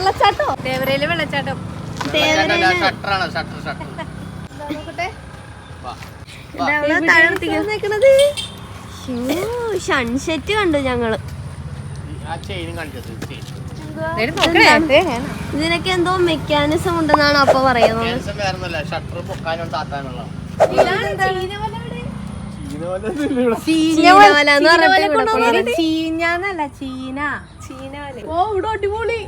വെള്ളച്ചാട്ടോ തേവരയില് വെള്ളച്ചാട്ടം സൺസെറ്റ് കണ്ടു ഞങ്ങള്. ഇതിനൊക്കെ എന്തോ മെക്കാനിസം ഉണ്ടെന്നാണ് അപ്പൊ പറയുന്നത്. ചീഞ്ഞല്ല ചീന ചീന. ഓ ഇവിടെ അടിപൊളി.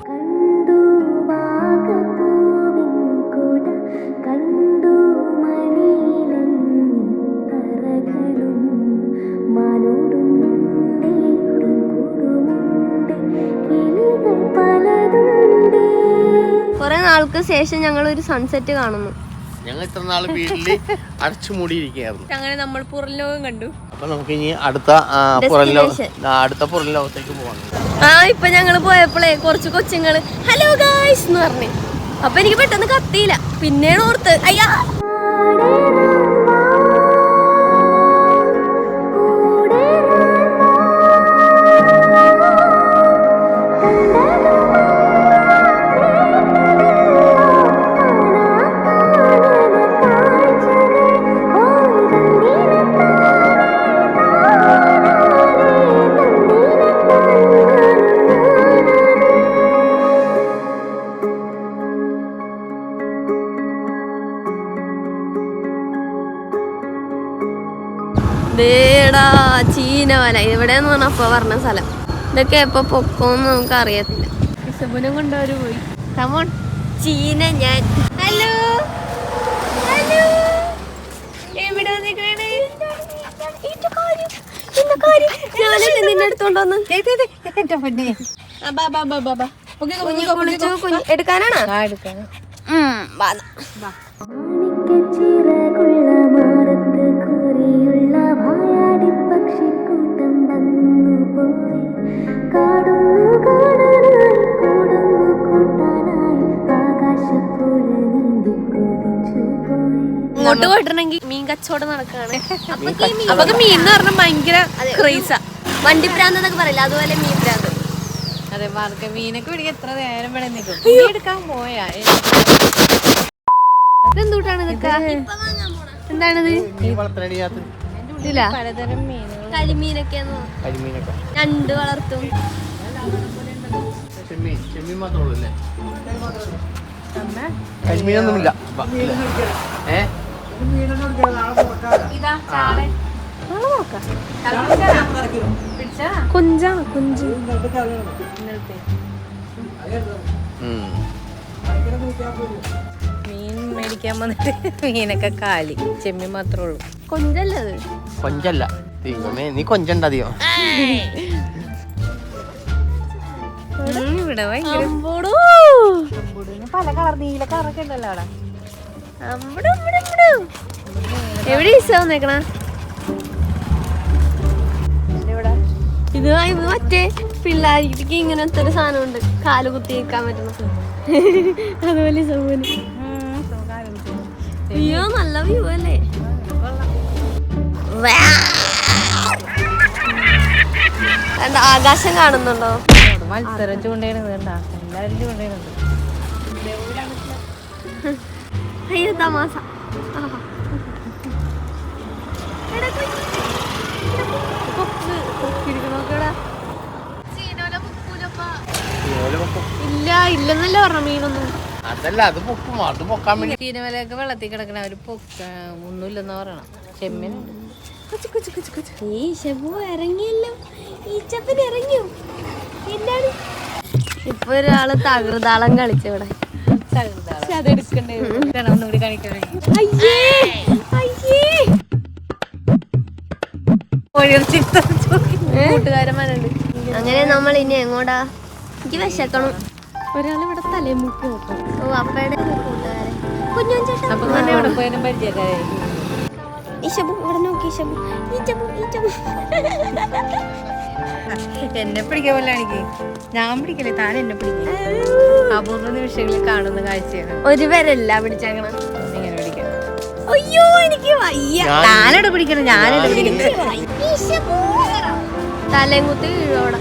കുറെ നാൾക്ക് ശേഷം ഞങ്ങൾ ഒരു സൺസെറ്റ് കാണുന്നു. ഞങ്ങൾ ഇത്ര നാള് വീട്ടില് അടച്ചു മൂടിയിരിക്കുകയായിരുന്നു. അങ്ങനെ നമ്മൾ പുറം ലോകം കണ്ടു. അപ്പൊ നമുക്ക് ഇനി അടുത്ത പുറം ലോകത്തേക്ക് പോകാം. ഇപ്പൊ ഞങ്ങള് പോയപ്പോഴേ കുറച്ച് കൊച്ചുങ്ങള് ഹലോ ഗായ്സ് എന്ന് പറഞ്ഞു. അപ്പൊ എനിക്ക് പെട്ടെന്ന് കത്തിയില്ല. പിന്നെയാണ് ഓർത്ത് അയ്യാ ചീനവല ഇവിടെന്ന് പറഞ്ഞ അപ്പൊ പറഞ്ഞ സ്ഥലം. ഇതൊക്കെ എപ്പൊ പൊക്കോന്ന് നമുക്ക് അറിയത്തില്ല. ഇസബുനെ കൊണ്ടവര് പോയി. കമോൺ ചീന. ഞാൻ ഹലോ ഹലോ എവിടെ നിന്നെ എടുത്തോണ്ടോന്ന് എടുക്കാനാണോ? ഇങ്ങോട്ട് പോയിട്ടുണ്ടെങ്കിൽ മീൻ കച്ചവടം നടക്കാണ്. അപ്പൊ മീൻ എന്ന് പറഞ്ഞാൽ ഭയങ്കര ക്രേസാ. വണ്ടിപ്രാന്തെന്നൊക്കെ പറയില്ല, അതുപോലെ മീൻ പ്രാന്ത്. അതെ, മാർക്ക് മീനൊക്കെ പിടിക്കാൻ എത്ര നേരം വേണം നിൽക്കും. എടുക്കാൻ പോയാ ഇതെന്തൂട്ടാണ് ഇതൊക്കെ? എന്താണിത്? ഇല്ല, പലതരം മീനുകൾ. കരിമീനൊക്കെ ഞണ്ട് വളർത്തും. കരിമീനൊന്നുമില്ല. കൊഞ്ചാണ് കൊഞ്ച്. മീൻ മേടിക്കാൻ വന്നിട്ട് മീനൊക്കെ കാലി. ചെമ്മീൻ മാത്രമേ ഉള്ളൂ. കൊഞ്ചല്ലേ അത്? കൊഞ്ചല്ല, നീ കൊഞ്ചണ്ടതിയോ? ഇവിടെ പല കളർ നീല കളറൊക്കെ ഉണ്ടല്ലോ അവിടെ. എവിടെ വന്നേക്കണ? ഇത് മറ്റേ പിള്ളേർക്ക് ഇങ്ങനത്തെ ഒരു സാധനം ഉണ്ട്, കാല് കുത്തി നിൽക്കാൻ പറ്റുന്നത്. അതുപോലെ അയ്യോ നല്ല വ്യൂ അല്ലേ? ആകാശം കാണുന്നുണ്ടോ? മത്സരം ചൂണ്ടയിടുന്നത് കണ്ടാ? എല്ലാവരും ചൂണ്ടയിടുന്നുണ്ട്. അയ്യോ തമാശ. ഇല്ല ഇല്ലെന്നല്ലേ പറഞ്ഞ മീനൊന്നും. അതല്ല, അത് പൊക്കും, അത് പൊക്കാൻ വേണ്ടി. ചീനവലയൊക്കെ വെള്ളത്തിൽ കിടക്കണ അവര് ഒന്നുമില്ലെന്ന് പറയണം. ചെമ്മീൻ ഇറങ്ങിയല്ലോ. ഇറങ്ങിയോ? എന്താണ് ഇപ്പൊ ഒരാള് തകൃതാളം കളിച്ചവിടെ. അതെടുക്കണ്ടേ? ഒന്നുകൂടി കാണിക്കാൻ കൂട്ടുകാരന്മാരുണ്ട്. അങ്ങനെ നമ്മൾ ഇനി എങ്ങോട്ടാ? എനിക്ക് വിശക്കണം. ഒരാളിവിടെ തലേമുക്കി നോക്കും. ഓ അപ്പയുടെ കൂട്ടുകാരൻ കുഞ്ഞു ചേട്ടൻ. ഈശബു ഇവിടെ നോക്കി. എന്നെ പിടിക്കാൻ പോലെ എനിക്ക്. ഞാൻ പിടിക്കല്ലേ, താൻ എന്നെ പിടിക്കും. അപൂർവ നിമിഷങ്ങളിൽ കാണുന്ന കാഴ്ചയാണ്. ഒരു പേരല്ല പിടിച്ചേക്കണ. ഇങ്ങനെ പിടിക്കണം. അയ്യോ എനിക്ക് വയ്യ. താനോട് പിടിക്കണം, ഞാനല്ല പിടിക്കുന്നത്. തലേം കുത്തി വീഴോടെ.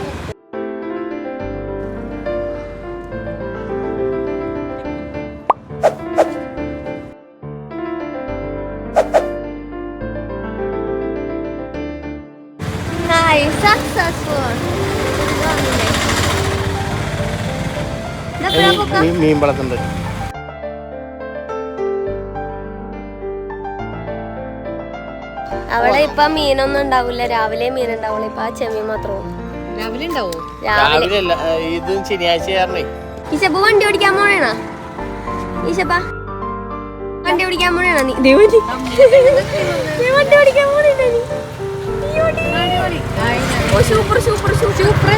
മീൻ വളർത്തുന്നുണ്ട്. അവിടെ ഇപ്പൊ മീനൊന്നും ഉണ്ടാവില്ല, രാവിലെ മീൻ ഉണ്ടാവുള്ളൂ. ഇപ്പൊ ആ ചെമ്മീൻ മാത്രമേ രാവിലെ ഉണ്ടാവോ? രാവിലെ അല്ല, ഇത് ശനിയാഴ്ച കാരണേ. ഈശപ്പ വണ്ടി ഓടിക്കാൻ പോണേണ? ഈശപ്പ വണ്ടി ഓടിക്കാൻ പോണേണ? നീ വണ്ടി ഓടിക്കാൻ പോണേണ? സൂപ്പർ സൂപ്പർ സൂപ്പർ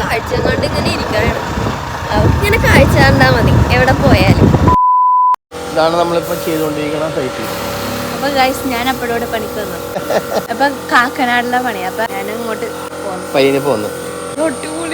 കാഴ്ച കണ്ട് ഇങ്ങനെ ഇരിക്കണം. ഇങ്ങനെ കാഴ്ച കണ്ടാ മതി എവിടെ പോയാലും. ഇതാണ് നമ്മളിപ്പോ ചെയ്തുകൊണ്ടിരിക്കുന്ന സൈറ്റ്. അപ്പൊ ഗൈസ് ഞാൻ അപ്പോഴോടെ പണിക്ക് വന്നു. അപ്പൊ കാക്കനാടിലെ പണി. അപ്പൊ ഞാൻ ഇങ്ങോട്ട് പയ്യന് പോന്നു. ഒട്ടുകൂടി